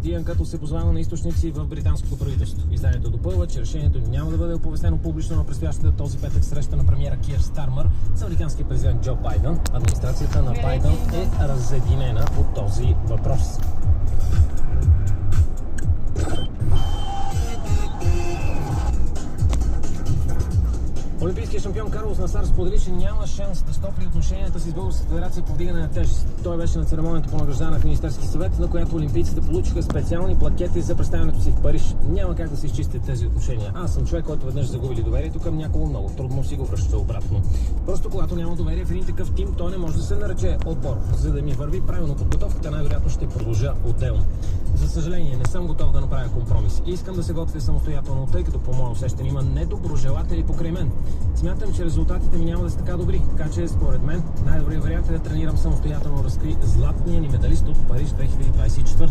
Guardian, като се позвава на източници в британското правителство. Изданието допълва, че решението няма да бъде оповестено публично на предстоящата този петък среща на премиера Кир Стармър с американския президент Джо Байдън. Администрацията на Байдън е разединена по този въпрос. Олимпийският шампион Карлос Насар сподели, че няма шанс да стопли отношенията си с Българската федерация по вдигане на тежест. Той беше на церемонията по награждане в Министерски съвет, на която олимпийците получиха специални плакети за представянето си в Париж. Няма как да се изчистят тези отношения. Аз съм човек, който веднъж загубили доверието към някого, много трудно си го връща обратно. Просто когато няма доверие в един такъв тим, то не може да се нарече отбор. За да ми върви правилно подготовката, най-вероятно ще продължа отделно. За съжаление, не съм готов да направя компромис и искам да се готвя самостоятелно, тъй като по мое усещане има недоброжелатели покрай мен. Смятам, че резултатите ми няма да са така добри, така че според мен най-добрият вариант е да тренирам самостоятелно, разкри златния ни медалист от Париж 2024.